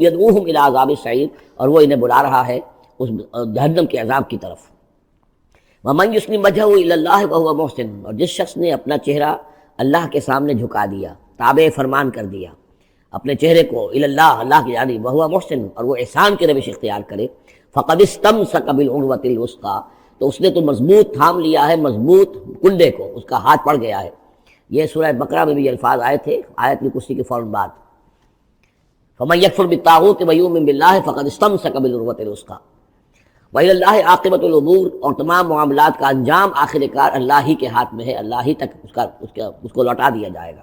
یدعوہم الی عذاب السعیر، اور وہ انہیں بلا رہا ہے اس جہنم کے عذاب کی طرف۔ ومن یسلم وجہہ الی اللہ وہو محسن، اور جس شخص نے اپنا چہرہ اللہ کے سامنے جھکا دیا، تابع فرمان کر دیا اپنے چہرے کو الی اللہ، اللہ کی جانب، وہو محسن، اور وہ احسان کی روش اختیار کرے، فقد استمسک بالعروۃ الوثقی، تو اس نے تو مضبوط تھام لیا ہے، مضبوط کنڈے کو، اس کا ہاتھ پڑ گیا ہے۔ یہ سورہ بقرہ میں بھی یہ الفاظ آئے تھے آیت کرسی کے فوراً بعد، فمن یکفر بالطاغوت ویؤمن باللہ فقد استمسک بالعروۃ الوثقی وإلی اللہ عاقبۃ الامور، اور تمام معاملات کا انجام آخر کار اللہ ہی کے ہاتھ میں ہے، اللہ ہی تک اس کو لوٹا دیا جائے گا۔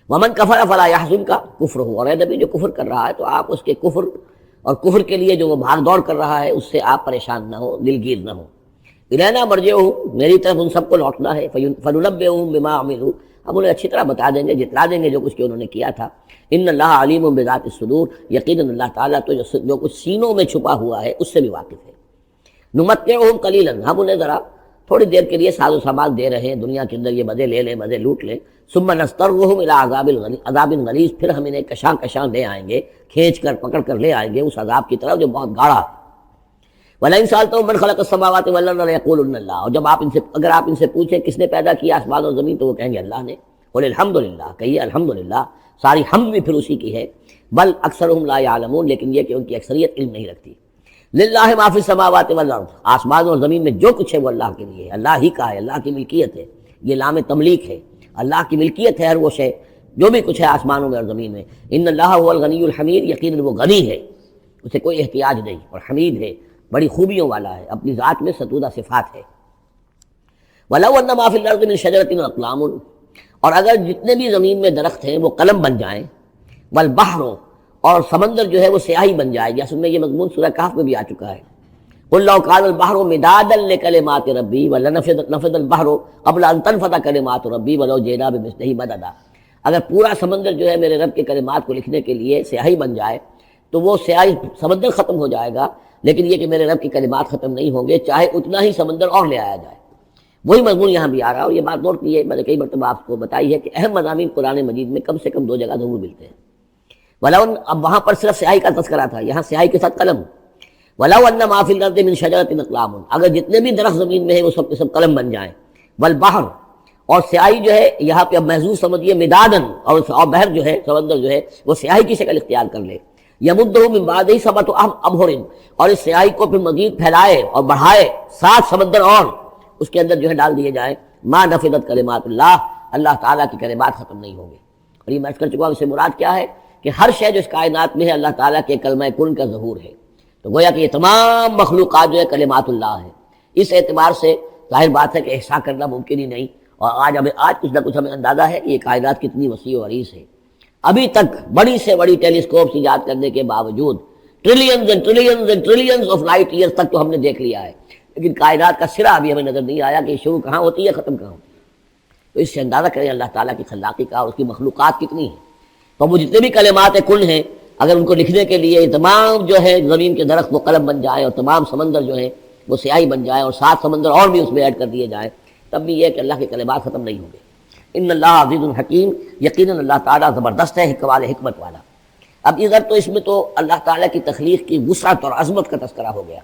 ومن کفر فلا یحزنک کفرہ، اور اے نبی جو کفر کر رہا ہے تو آپ اس کے کفر اور کفر کے لیے جو وہ بھاگ دوڑ کر رہا ہے اس سے آپ پریشان نہ ہو، دلگیر نہ ہو۔ الینا مرجعہم، میری طرف ان سب کو لوٹنا ہے، فننبئہم بما عملوا، ہم انہیں اچھی طرح بتا دیں گے، جتلا دیں گے جو کچھ کہ انہوں نے کیا تھا۔ ان اللہ علیم بذات الصدور، یقیناً اللہ تعالیٰ تو جو کچھ سینوں میں چھپا ہوا ہے اس سے بھی واقف ہے۔ نمتعہم قلیلا، ہم انہیں ذرا تھوڑی دیر کے لیے ساز و سامان دے رہے ہیں، دنیا کے اندر یہ مزے لے لیں، مزے لوٹ لیں، ثم نضطرہم الی عذاب غلیظ، پھر ہم انہیں کشاں کشاں لے آئیں گے، کھینچ کر پکڑ کر لے آئیں گے اس عذاب کی طرف جو بہت گاڑھا ہے۔ وَلَئِن سَأَلْتَهُم مَّن خَلَقَ السَّمَاوَاتِ وَالْأَرْضَ لَيَقُولُنَّ اللَّهُ، اور جب اگر آپ ان سے پوچھیں کس نے پیدا کیا آسمان اور زمین تو وہ کہیں گے اللہ نے۔ قُلِ الْحَمْدُ لِلَّهِ، کہیے الحمدللہ، ساری حمد بھی پھر اسی کی ہے۔ بل اکثرهم لا يعلمون، لیکن یہ کہ ان کی اکثریت علم نہیں رکھتی۔ للہ ما فی السماوات والارض، آسمان اور زمین میں جو کچھ ہے وہ اللہ کے لیے ہے، اللہ ہی کا ہے، اللہ کی ملکیت ہے، یہ لام تملیک ہے، اللہ کی ملکیت ہے ہر وہ شے جو بھی کچھ ہے آسمانوں میں اور زمین میں۔ ان اللہ هو الغنی الحمید، یقیناً وہ غنی ہے، اسے کوئی احتیاج نہیں، اور حمید ہے، بڑی خوبیوں والا ہے، اپنی ذات میں ستودہ صفات ہے۔ وَلَوْ أَنَّ مَا فِي الْأَرْضِ مِنْ شَجَرَةٍ أَقْلَامٌ، اور اگر جتنے بھی زمین میں درخت ہیں وہ قلم بن جائیں، والبحر، اور سمندر جو ہے وہ سیاہی بن جائے، جیسے میں یہ مضمون سورہ کہف میں بھی آ چکا ہے۔ قُلْ لَوْ كَانَ الْبَحْرُ مِدَادًا لِكَلِمَاتِ رَبِّي وَلَنَفَدَ الْبَحْرُ قَبْلَ أَن تَنفَدَ كَلِمَاتُ رَبِّي وَلَوْ جِئْنَا بِمِثْلِهِ مَدَدًا، اگر پورا سمندر جو ہے میرے رب کے کلمات کو لکھنے کے لیے سیاہی بن جائے تو وہ سیاہی سمندر ختم ہو جائے گا، لیکن یہ کہ میرے رب کے کلمات ختم نہیں ہوں گے، چاہے اتنا ہی سمندر اور لے آیا جائے۔ وہی مضمون یہاں بھی آ رہا ہے، اور یہ بات نوٹ کی ہے، میں نے کئی مرتبہ آپ کو بتائی ہے کہ اہم مضامین قرآن مجید میں کم سے کم دو جگہ ضرور ملتے ہیں۔ وَلَوْ، اب وہاں پر صرف سیاہی کا تذکرہ تھا، یہاں سیاہی کے ساتھ قلم۔ وَلَوْ أَنَّ مَا فِي الْأَرْضِ مِنْ شَجَرَةٍ أَقْلَامٌ، اگر جتنے بھی درخت زمین میں ہیں وہ سب کے سب قلم بن جائیں۔ وَالْبَحْرُ، اور سیاہی جو ہے یہاں پہ اب محظوظ سمجھیے مدادن، اور بحر جو ہے سمندر جو ہے وہ سیاہی کی شکل اختیار کر لے۔ یمدہ من بعدہ سبعۃ ابحر، اور اس سیاہی کو پھر مزید پھیلائے اور بڑھائے 7 سمندر اور اس کے اندر جو ہے ڈال دیے جائیں، ما نفدت کلمات اللہ، اللہ تعالیٰ کی کلمات ختم نہیں ہوں گے۔ اور یہ میں عرض کر چکا ہوں، اس سے مراد کیا ہے کہ ہر شے جو اس کائنات میں ہے اللہ تعالیٰ کے کلمہ کن کا ظہور ہے، تو گویا کہ یہ تمام مخلوقات جو ہے کلمات اللہ ہے۔ اس اعتبار سے ظاہر بات ہے کہ احصاء کرنا ممکن ہی نہیں، اور آج کچھ نہ کچھ ہمیں اندازہ ہے کہ یہ کائنات کتنی وسیع و عریض ہے۔ ابھی تک بڑی سے بڑی ٹیلیسکوپس ایجاد کرنے کے باوجود trillions and trillions and trillions of light years تک تو ہم نے دیکھ لیا ہے، لیکن کائنات کا سرا ابھی ہمیں نظر نہیں آیا کہ شروع کہاں ہوتی ہے ختم کہاں ہوتی ہے۔ تو اس سے اندازہ کریں اللہ تعالیٰ کی خلاقی کا اور اس کی مخلوقات کتنی ہیں۔ تو وہ جتنے بھی کلمات کن ہیں اگر ان کو لکھنے کے لیے تمام جو ہے زمین کے درخت وہ قلم بن جائیں، اور تمام سمندر جو ہے وہ سیاہی بن جائیں، اور 7 سمندر اور بھی اس میں ایڈ کر دیے جائیں، تب بھی یہ کہ اللہ کے کلمات ختم نہیں ہوں گے۔ ان اللہ عزیز الحکیم، یقیناً اللہ تعالیٰ زبردست ہے، حکمت والا۔ اب ادھر تو اس میں تو اللہ تعالیٰ کی تخلیق کی وسعت اور عظمت کا تذکرہ ہو گیا۔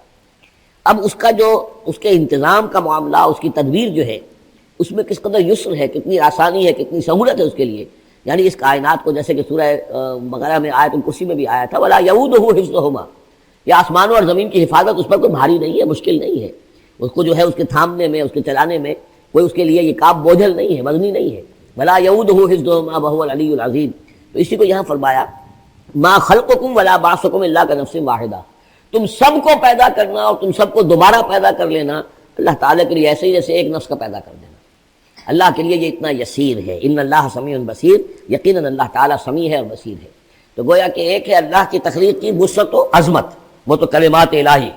اب اس کا جو اس کے انتظام کا معاملہ، اس کی تدبیر جو ہے اس میں کس قدر یسر ہے، کتنی آسانی ہے، کتنی سہولت ہے اس کے لیے۔ یعنی اس کائنات کو جیسے کہ سورہ بقرہ میں آیت الکرسی میں بھی آیا تھا، وَلَا يَئُودُهُ حِفْظُهُمَا، یہ آسمانوں اور زمین کی حفاظت اس پر کوئی بھاری نہیں ہے، مشکل نہیں ہے، اس کو جو ہے اس کے تھامنے میں، اس کے چلانے میں کوئی اس کے لیے یہ کام بوجھل نہیں ہے، وزنی نہیں ہے۔ وَلَا يَئُودُهُ حِفْظُهُمَا وَهُوَ الْعَلِيُّ الْعَظِيمُ، تو اسی کو یہاں فرمایا مَا خَلْقُكُمْ وَلَا بَعْثُكُمْ إِلَّا كَنَفْسٍ وَاحِدَةٍ، تم سب کو پیدا کرنا اور تم سب کو دوبارہ پیدا کر لینا اللہ تعالیٰ کے لیے ایسے ہی جیسے ایک نفس کا پیدا کر دینا، اللہ کے لیے یہ اتنا یسیر ہے۔ ان اللہ سمیع بصیر، یقیناً اللہ تعالیٰ سمیع ہے اور بصیر ہے۔ تو گویا کہ ایک ہے اللہ کی تخلیق کی وسعت و عظمت، وہ تو کلمات الہی،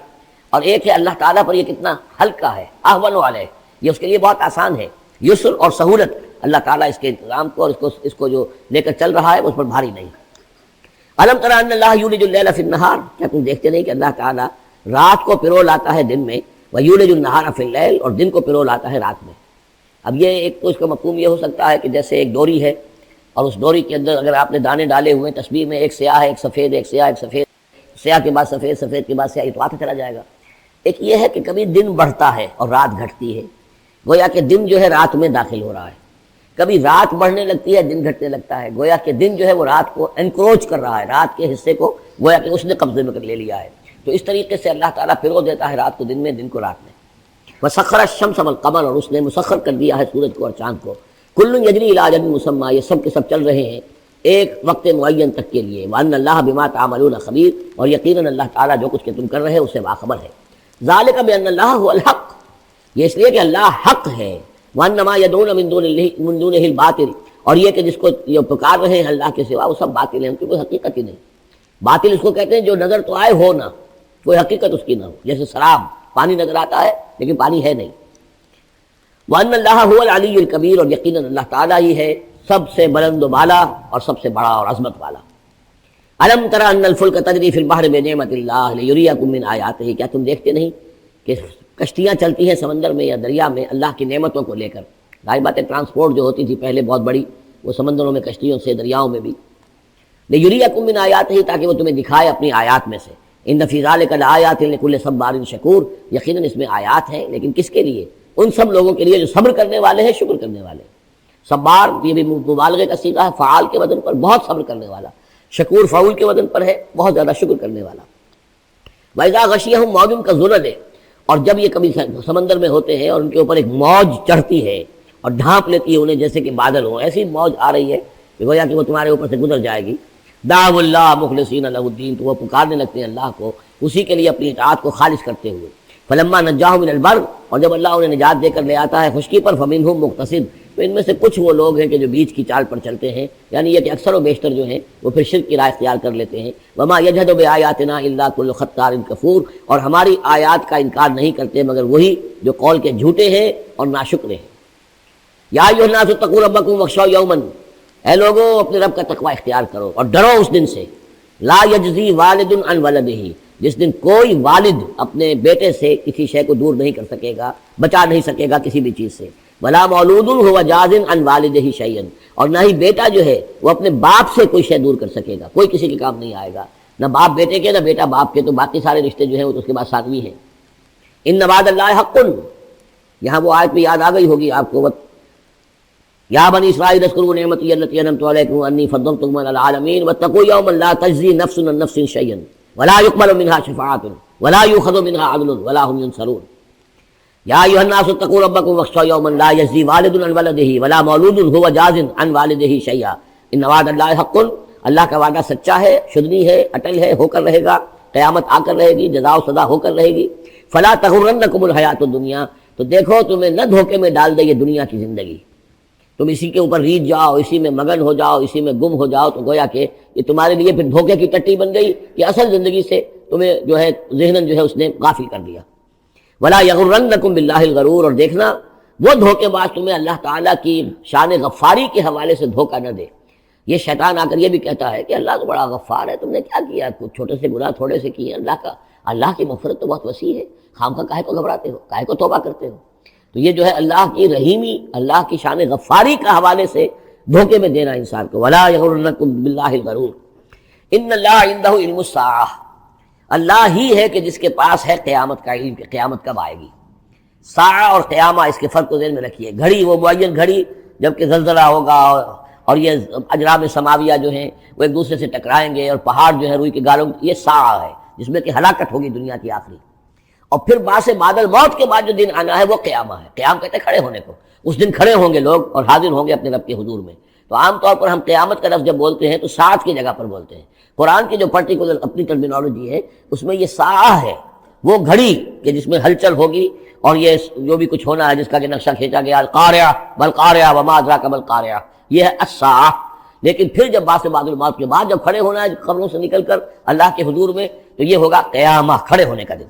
اور ایک ہے اللہ تعالیٰ پر یہ کتنا ہلکا ہے، اہون علیہ، یہ اس کے لیے بہت آسان ہے، یسر اور سہولت اللہ تعالیٰ اس کے انتظام کو اور اس کو جو لے کر چل رہا ہے اس پر بھاری نہیں۔ الم تر ان اللہ یولج اللیل فی النہار، کیا تم دیکھتے نہیں کہ اللہ تعالیٰ رات کو پرو لاتا ہے دن میں، ویولج النہار فی اللیل، اور دن کو پرو لاتا ہے رات میں۔ اب یہ ایک تو اس کا مفہوم یہ ہو سکتا ہے کہ جیسے ایک ڈوری ہے اور اس ڈوری کے اندر اگر آپ نے دانے ڈالے ہوئے تسبیح میں، ایک سیاہ ہے ایک سفید، ایک سیاہ ایک سفید، سیاہ کے بعد سفید، سفید کے بعد سیاہ، یہ تو آتا چلا جائے گا۔ ایک یہ ہے کہ کبھی دن بڑھتا ہے اور رات گھٹتی ہے، گویا کہ دن جو ہے رات میں داخل ہو رہا ہے، کبھی رات بڑھنے لگتی ہے دن گھٹنے لگتا ہے، گویا کہ دن جو ہے وہ رات کو انکروچ کر رہا ہے، رات کے حصے کو گویا کہ اس نے قبضے میں کر لے لیا ہے۔ تو اس طریقے سے اللہ تعالیٰ پھرو دیتا ہے رات کو دن میں، دن کو رات میں۔ وسخر الشمس والقمر، اور اس نے مسخر کر دیا ہے سورج کو اور چاند کو، کل یجری الی اجل مسمى، یہ سب کے سب چل رہے ہیں ایک وقت معین تک کے لیے۔ وان اللہ بما تعملون خبیر، اور یقیناً اللہ تعالیٰ جو کچھ کہ تم کر رہے ہیں اس سے باخبر ہے۔ ذالک بان اللہ هو الحق، یہ اس لیے کہ اللہ حق ہے۔ وانما يدعون من دونه الباطل، اور یہ کہ جس کو یہ پکار رہے ہیں اللہ کے سوا وہ سب باطل ہیں، ان کی کوئی حقیقت ہی نہیں۔ باطل اس کو کہتے ہیں جو نظر تو آئے ہو نہ، کوئی حقیقت اس کی نہ ہو، جیسے شراب، پانی نظر آتا ہے لیکن پانی ہے نہیں۔ وان اللہ هو العلی الکبیر، اور یقیناً اللہ تعالیٰ ہی ہے سب سے بلند و بالا اور سب سے بڑا اور عظمت والا۔ الم تر ان الفلک تجری فی البحر بنعمت اللہ لیریکم من آیاتہ، کیا تم دیکھتے نہیں کہ کشتیاں چلتی ہیں سمندر میں یا دریا میں اللہ کی نعمتوں کو لے کر؟ ظاہر بات ہے ٹرانسپورٹ جو ہوتی تھی پہلے بہت بڑی، وہ سمندروں میں کشتیوں سے، دریاؤں میں بھی۔ لیریکم من آیاتہ، تاکہ وہ تمہیں دکھائے اپنی آیات میں سے۔ ان فی ذلک لآیات لکل صبار شکور، یقیناً اس میں آیات ہیں، لیکن کس کے لیے؟ ان سب لوگوں کے لیے جو صبر کرنے والے ہیں، شکر کرنے والے ہیں۔ صبار یہ بھی مبالغے کا صیغہ ہے، فعال کے وزن پر، بہت صبر کرنے والا۔ شکور فعول کے وزن پر ہے، بہت زیادہ شکر کرنے والا۔ وَإِذَا غَشِيَهُم مَوْجٌ كَالظُّلَلِ، اور جب یہ کبھی سمندر میں ہوتے ہیں اور ان کے اوپر ایک موج چڑھتی ہے اور ڈھانپ لیتی ہے انہیں جیسے کہ بادل ہوں، ایسی موج آ رہی ہے کہ گویا کہ وہ تمہارے اوپر سے گزر جائے گی۔ دعوا اللہ مخلصین لہ الدین، تو وہ پکارنے لگتے ہیں اللہ کو اسی کے لیے اپنی اطاعت کو خالص کرتے ہوئے۔ فلما نجاہم الی البر، اور جب اللہ انہیں نجات دے کر لے آتا ہے خشکی پر، فمنہم مقتصد، تو ان میں سے کچھ وہ لوگ ہیں کہ جو بیچ کی چال پر چلتے ہیں، یعنی یہ کہ اکثر و بیشتر جو ہیں وہ پھر شرک کی راہ اختیار کر لیتے ہیں۔ وما یجحد بآیاتنا الا کل ختار کفور، اور ہماری آیات کا انکار نہیں کرتے مگر وہی جو قول کے جھوٹے ہیں اور ناشکرے ہیں۔ یا ایھا الناس اتقوا ربکم واخشوا یوما، اے لوگوں اپنے رب کا تقوی اختیار کرو اور ڈرو اس دن سے، لا یجزی والد عن ولدہ، جس دن کوئی والد اپنے بیٹے سے کسی شے کو دور نہیں کر سکے گا، بچا نہیں سکے گا کسی بھی چیز سے، ولا مولود هو جاز عن والدہ شیئا، اور نہ ہی بیٹا جو ہے وہ اپنے باپ سے کوئی شے دور کر سکے گا، کوئی کسی کے کام نہیں آئے گا، نہ باپ بیٹے کے نہ بیٹا باپ کے، تو باقی سارے رشتے جو ہیں وہ تو اس کے بعد ثانوی ہیں۔ ان وعد اللہ حق، یہاں وہ آیت بھی یاد آ گئی ہوگی آپ کو، یا بنی اسرائیل اذکروا نعمتی التی انعمت علیکم انی فضلتکم علی العالمین واتقوا یوما لا تجزی نفس عن نفس شیئا ولا يقبل منها شفاعۃ ولا یؤخذ منها عدل ولا هم ينصرون۔ یا ایھا الناس اتقوا ربکم واخشوا یوما لا یجزی والد عن ولدہ ولا مولود هو جاز عن والدہ شیئا ان وعد اللہ حق، اللہ کا وعدہ سچا ہے، شدنی ہے، اٹل ہے، ہو کر رہے گا، قیامت آ کر رہے گی، جزا و سزا ہو کر رہے گی۔ فلا تغرنکم الحیاۃ الدنیا، تو دیکھو تمہیں نہ دھوکے میں ڈال دے یہ دنیا کی زندگی، تم اسی کے اوپر ریجھ جاؤ، اسی میں مگن ہو جاؤ، اسی میں گم ہو جاؤ، تو گویا کہ یہ تمہارے لیے پھر دھوکے کی ٹٹی بن گئی کہ اصل زندگی سے تمہیں جو ہے ذہناً جو ہے اس نے غافل کر دیا۔ ولا یغرنکم باللہ الغرور، اور دیکھنا وہ دھوکے باز تمہیں اللہ تعالیٰ کی شان غفاری کے حوالے سے دھوکہ نہ دے۔ یہ شیطان آ کر یہ بھی کہتا ہے کہ اللہ تو بڑا غفار ہے، تم نے کیا کیا، کچھ چھوٹے سے گناہ تھوڑے سے کیے، اللہ کی مغفرت تو بہت وسیع ہے، خامخواہ کاہے کو گھبراتے ہو، کاہے کو توبہ کرتے ہو۔ تو یہ جو ہے اللہ کی رحیمی، اللہ کی شان غفاری کا حوالے سے دھوکے میں دینا انسان کو۔ ولا یغرنکم باللہ الغرور ان اللہ عندہ علم الساعہ، اللہ ہی ہے کہ جس کے پاس ہے قیامت کا علم کہ قیامت کب آئے گی۔ ساعہ اور قیامہ، اس کے فرق کو ذہن میں رکھیے۔ گھڑی وہ معین گھڑی جب کہ زلزلہ ہوگا اور یہ اجرام سماویہ جو ہیں وہ ایک دوسرے سے ٹکرائیں گے اور پہاڑ جو ہے روئی کے گالوں، یہ ساعہ ہے جس میں کہ ہلاکت ہوگی دنیا کی آخری۔ اور پھر باعث بادل موت کے بعد جو دن آنا ہے وہ قیامہ ہے۔ قیام کہتے ہیں کھڑے ہونے کو، اس دن کھڑے ہوں گے لوگ اور حاضر ہوں گے اپنے رب کے حضور میں۔ تو عام طور پر ہم قیامت کا لفظ جب بولتے ہیں تو ساعت کی جگہ پر بولتے ہیں۔ قرآن کی جو پرٹیکولر اپنی ٹرمینالوجی ہے اس میں یہ ساعہ ہے، وہ گھڑی کہ جس میں ہلچل ہوگی اور یہ جو بھی کچھ ہونا ہے جس کا کہ نقشہ کھینچا گیا، القاریہ والقاریہ وما ادراک ما القاریہ، یہ ہے الساعہ۔ لیکن پھر جب باعث بادل موت کے بعد جب کھڑے ہونا ہے قبروں سے نکل کر اللہ کے حضور میں، تو یہ ہوگا قیامہ، کھڑے ہونے کا دن۔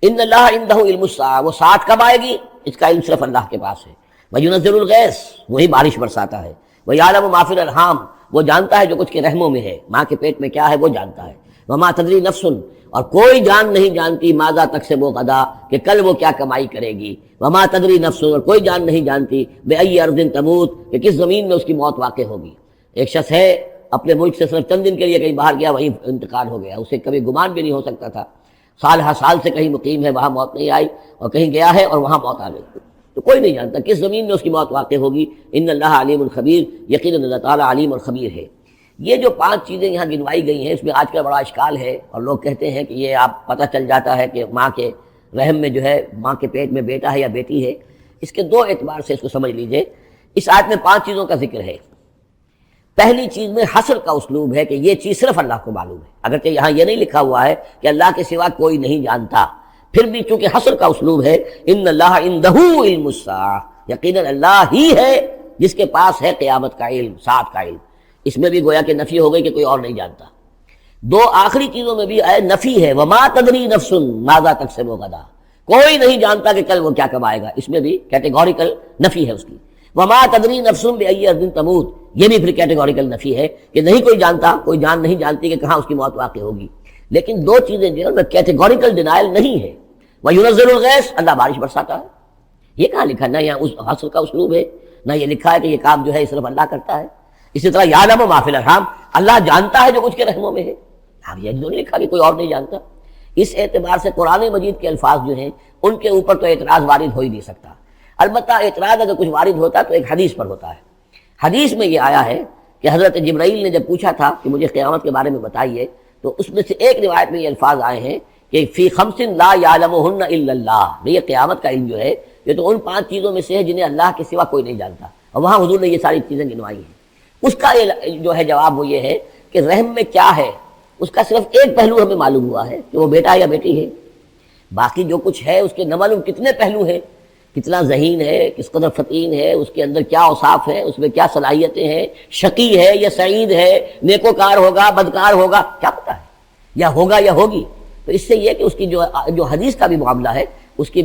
ان اللہ عندہ علم الساعہ، وہ ساعت کب آئے گی اس کا علم صرف اللہ کے پاس ہے۔ وینزل الغیث، وہی بارش برساتا ہے۔ ویعلم ما فی الارحام، وہ جانتا ہے جو کچھ کے رحموں میں ہے، ماں کے پیٹ میں کیا ہے وہ جانتا ہے۔ وما تدری نفس، اور کوئی جان نہیں جانتی ماذا تکسب غدا، کہ کل وہ کیا کمائی کرے گی، وما تدری نفس، اور کوئی جان نہیں جانتی بأی ارض تموت، کہ کس زمین میں اس کی موت واقع ہوگی۔ ایک شخص ہے اپنے ملک سے صرف چند دن کے لیے کہیں باہر گیا، وہیں انتقال ہو گیا، اسے کبھی گمان بھی نہیں ہو سکتا تھا، سال ہر سال سے کہیں مقیم ہے، وہاں موت نہیں آئی، اور کہیں گیا ہے اور وہاں موت آ گئی، تو کوئی نہیں جانتا کس زمین میں اس کی موت واقع ہوگی۔ ان اللہ علیم الخبیر، یقیناً اللہ تعالیٰ علیم اور خبیر ہے۔ یہ جو 5 چیزیں یہاں گنوائی گئی ہیں، اس میں آج کل بڑا اشکال ہے، اور لوگ کہتے ہیں کہ یہ آپ پتہ چل جاتا ہے کہ ماں کے رحم میں جو ہے، ماں کے پیٹ میں بیٹا ہے یا بیٹی ہے۔ اس کے 2 اعتبار سے اس کو سمجھ لیجئے۔ اس آیت میں 5 چیزوں کا ذکر ہے۔ پہلی چیز میں حصر کا اسلوب ہے کہ یہ چیز صرف اللہ کو معلوم ہے، اگرچہ یہاں یہ نہیں لکھا ہوا ہے کہ اللہ کے سوا کوئی نہیں جانتا، پھر بھی چونکہ حصر کا اسلوب ہے، ان اللہ عندہ علم الساعہ، یقیناً اللہ ہی ہے جس کے پاس ہے قیامت کا علم، ساعت کا علم۔ اس میں بھی گویا کہ نفی ہو گئی کہ کوئی اور نہیں جانتا۔ 2 آخری چیزوں میں بھی نفی ہے، وما تدری نفس ماذا تکسب غدا، کوئی نہیں جانتا کہ کل وہ کیا کمائے گا، اس میں بھی کیٹیگوریکل نفی ہے اس کی۔ وما تدری نفس بأی ارض تموت، یہ بھی پھر کیٹیگوریکل نفی ہے کہ نہیں کوئی جانتا، کوئی جان نہیں جانتی کہ کہاں اس کی موت واقع ہوگی۔ لیکن 2 چیزیں جو ہے کیٹیگوریکل ڈینائل نہیں ہے۔ وَيُنَزِّلُ الْغَيْثَ، اللہ بارش برساتا ہے، یہ کہاں لکھا؟ نہ یہاں اس حصر کا اسلوب ہے، نہ یہ لکھا ہے کہ یہ کام جو ہے صرف اللہ کرتا ہے۔ اسی طرح یعلم ما فی الارحام، اللہ جانتا ہے جو کچھ کے رحموں میں ہے، اب یہ نہیں لکھا کہ کوئی اور نہیں جانتا۔ اس اعتبار سے قرآن مجید کے الفاظ جو ہیں ان کے اوپر تو اعتراض وارد ہو ہی نہیں سکتا۔ البتہ اعتراض اگر کچھ وارد ہوتا تو ایک حدیث پر ہوتا ہے۔ حدیث میں یہ آیا ہے کہ حضرت جبرائیل نے جب پوچھا تھا کہ مجھے قیامت کے بارے میں بتائیے، تو اس میں سے ایک روایت میں یہ الفاظ آئے ہیں کہ فی 5 لا یعلمہن الا اللہ، یہ قیامت کا علم جو ہے یہ تو ان 5 چیزوں میں سے ہے جنہیں اللہ کے سوا کوئی نہیں جانتا، اور وہاں حضور نے یہ ساری چیزیں گنوائی ہیں۔ اس کا جو ہے جواب وہ یہ ہے کہ رحم میں کیا ہے اس کا صرف ایک پہلو ہمیں معلوم ہوا ہے کہ وہ بیٹا یا بیٹی ہے، باقی جو کچھ ہے اس کے نہ معلوم کتنے پہلو ہیں، کتنا ذہین ہے، کس قدر فطین ہے، اس کے اندر کیا اوصاف ہیں، اس میں کیا صلاحیتیں ہیں، شقی ہے یا سعید ہے، نیکوکار ہوگا بدکار ہوگا، کیا پتہ ہے، یا ہوگا یا ہوگی۔ تو اس سے یہ کہ اس کی جو حدیث کا بھی معاملہ ہے اس کی بھی